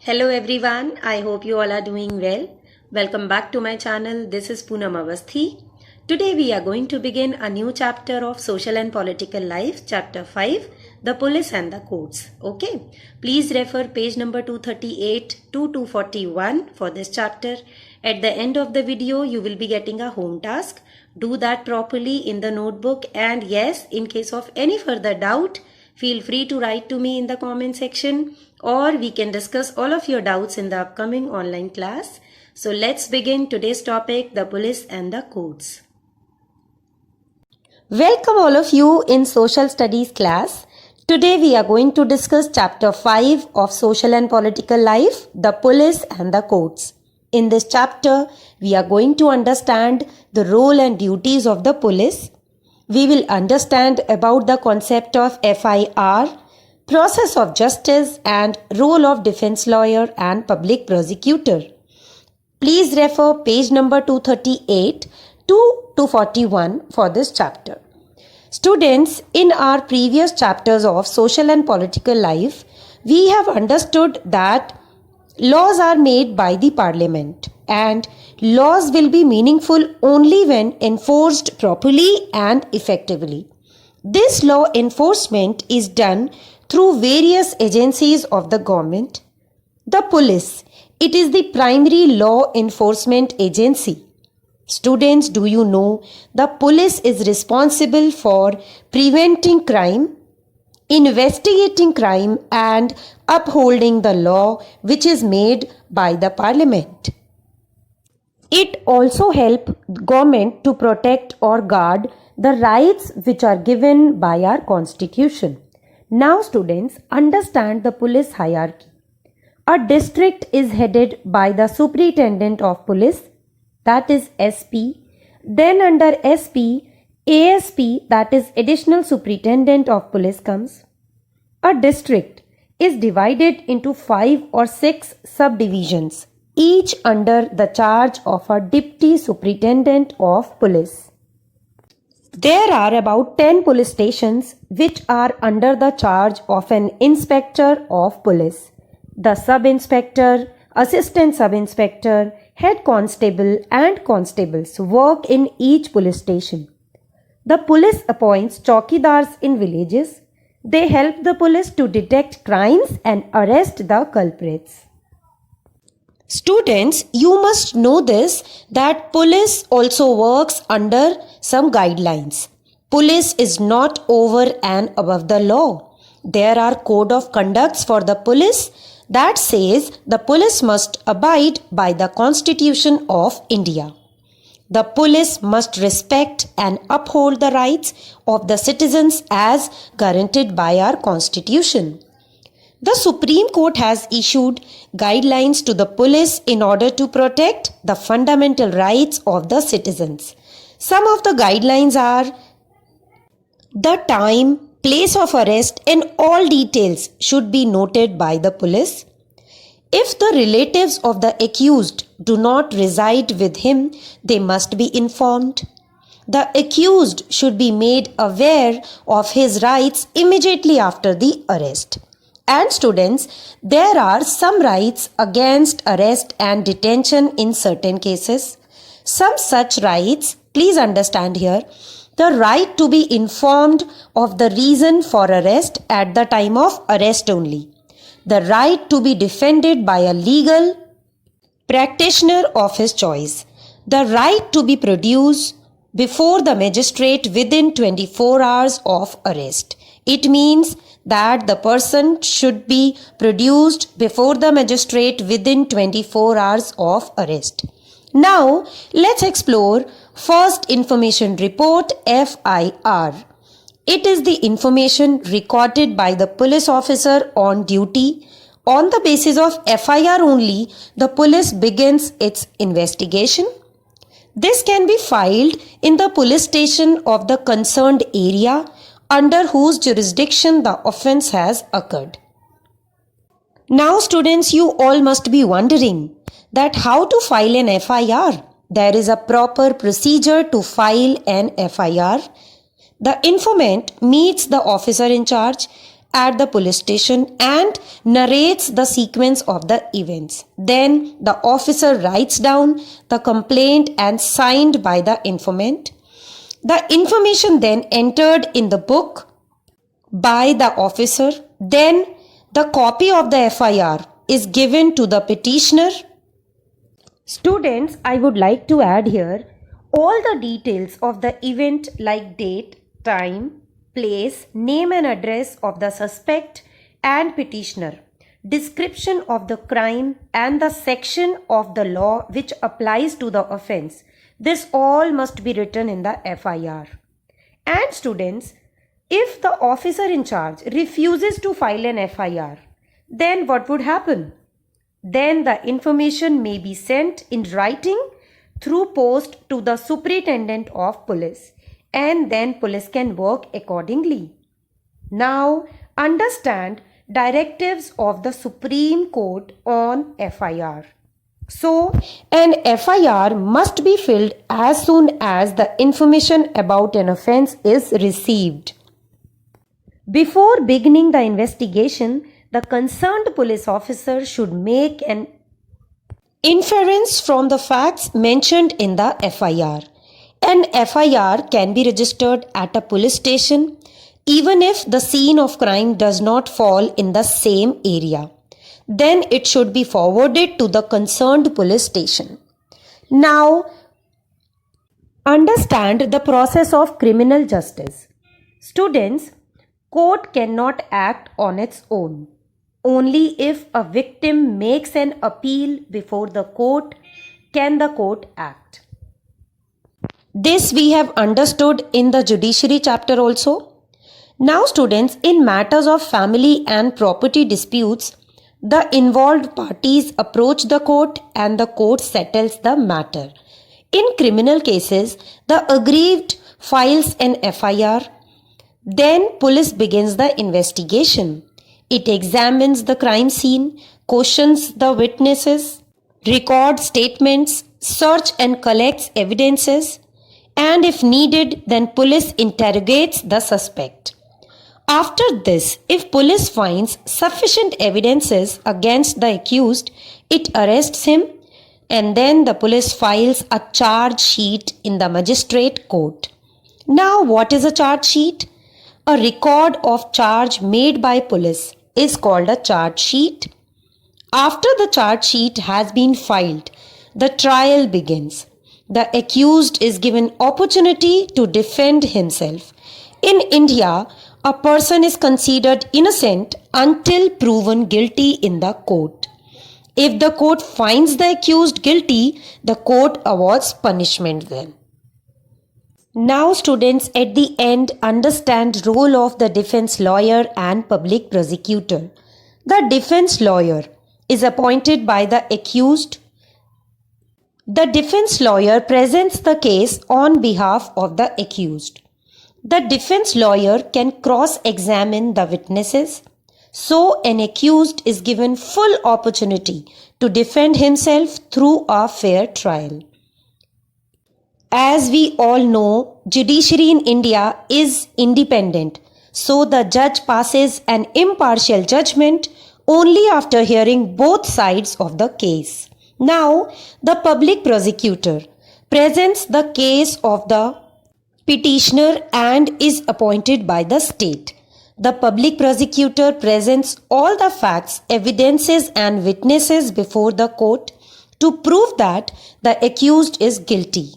Hello everyone, I hope you all are doing well. Welcome back to my channel. This is Poonam Avasthi. Today we are going to begin a new chapter of Social and Political Life, chapter 5, The Police and the Courts. Okay, please refer page number 238 to 241 for this chapter. At the end of the video, you will be getting a home task. Do that properly in the notebook, and yes, in case of any further doubt, feel free to write to me in the comment section, or we can discuss all of your doubts in the upcoming online class. So let's begin today's topic, the police and the courts. Welcome all of you in social studies class. Today we are going to discuss chapter 5 of social and political life, the police and the courts. In this chapter, we are going to understand the role and duties of the police. We will understand about the concept of FIR, process of justice, and role of defense lawyer and public prosecutor. Please refer page number 238 to 241 for this chapter. Students, in our previous chapters of social and political life, we have understood that laws are made by the parliament, and laws will be meaningful only when enforced properly and effectively. This law enforcement is done through various agencies of the government. The police, it is the primary law enforcement agency. Students, do you know the police is responsible for preventing crime, investigating crime, and upholding the law which is made by the parliament. It also helps government to protect or guard the rights which are given by our constitution. Now students, understand the police hierarchy. A district is headed by the superintendent of police, that is SP. Then under SP, ASP, that is additional superintendent of police comes. A district is divided into 5 or 6 subdivisions, each under the charge of a deputy superintendent of police. There are about 10 police stations which are under the charge of an inspector of police. The sub-inspector, assistant sub-inspector, head constable and constables work in each police station. The police appoints chowkidars in villages. They help the police to detect crimes and arrest the culprits. Students, you must know this, that police also works under some guidelines. Police is not over and above the law. There are code of conducts for the police that says the police must abide by the Constitution of India. The police must respect and uphold the rights of the citizens as guaranteed by our Constitution. The Supreme Court has issued guidelines to the police in order to protect the fundamental rights of the citizens. Some of the guidelines are the time, place of arrest, and all details should be noted by the police. If the relatives of the accused do not reside with him, they must be informed. The accused should be made aware of his rights immediately after the arrest. And students, there are some rights against arrest and detention in certain cases. Some such rights, please understand here, the right to be informed of the reason for arrest at the time of arrest only. The right to be defended by a legal practitioner of his choice. The right to be produced before the magistrate within 24 hours of arrest. It means that the person should be produced before the magistrate within 24 hours of arrest. Now, let's explore First Information Report, FIR. It is the information recorded by the police officer on duty. On the basis of FIR only, the police begins its investigation. This can be filed in the police station of the concerned area under whose jurisdiction the offence has occurred. Now students, you all must be wondering that how to file an FIR. There is a proper procedure to file an FIR. The informant meets the officer in charge at the police station and narrates the sequence of the events. Then the officer writes down the complaint and signed by the informant. The information then entered in the book by the officer. Then the copy of the FIR is given to the petitioner. Students, I would like to add here all the details of the event like date, time, place, name and address of the suspect and petitioner, description of the crime and the section of the law which applies to the offense. This all must be written in the FIR. And students, if the officer in charge refuses to file an FIR, then what would happen? Then the information may be sent in writing through post to the superintendent of police, and then police can work accordingly. Now understand directives of the Supreme Court on FIR. So, an FIR must be filled as soon as the information about an offense is received. Before beginning the investigation, the concerned police officer should make an inference from the facts mentioned in the FIR. An FIR can be registered at a police station even if the scene of crime does not fall in the same area. Then it should be forwarded to the concerned police station. Now, understand the process of criminal justice. Students, court cannot act on its own. Only if a victim makes an appeal before the court can the court act. This we have understood in the judiciary chapter also. Now students, in matters of family and property disputes, the involved parties approach the court and the court settles the matter. In criminal cases, the aggrieved files an FIR. Then police begins the investigation. It examines the crime scene, questions the witnesses, records statements, search and collects evidences, and if needed, then police interrogates the suspect. After this, if police finds sufficient evidences against the accused, it arrests him, and then the police files a charge sheet in the magistrate court. Now, what is a charge sheet? A record of charge made by police is called a charge sheet. After the charge sheet has been filed, the trial begins. The accused is given opportunity to defend himself. In India, a person is considered innocent until proven guilty in the court. If the court finds the accused guilty, the court awards punishment then. Now students, at the end, understand role of the defense lawyer and public prosecutor. The defense lawyer is appointed by the accused. The defense lawyer presents the case on behalf of the accused. The defense lawyer can cross-examine the witnesses. So an accused is given full opportunity to defend himself through a fair trial. As we all know, judiciary in India is independent, so the judge passes an impartial judgment only after hearing both sides of the case. Now, the public prosecutor presents the case of the petitioner and is appointed by the state. The public prosecutor presents all the facts, evidences and witnesses before the court to prove that the accused is guilty.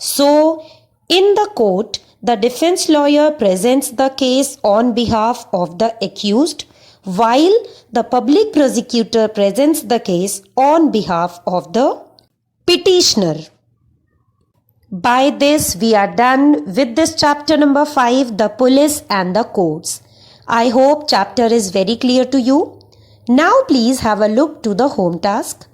So, in the court, the defense lawyer presents the case on behalf of the accused, while the public prosecutor presents the case on behalf of the petitioner. By this, we are done with this chapter number 5, the police and the courts. I hope chapter is very clear to you. Now please have a look to the home task.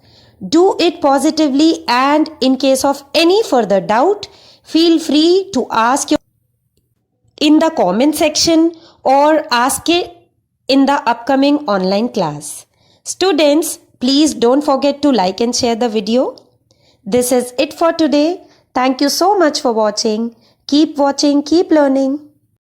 Do it positively, and in case of any further doubt, feel free to ask in the comment section or ask it in the upcoming online class. Students, please don't forget to like and share the video. This is it for today. Thank you so much for watching. Keep watching, keep learning.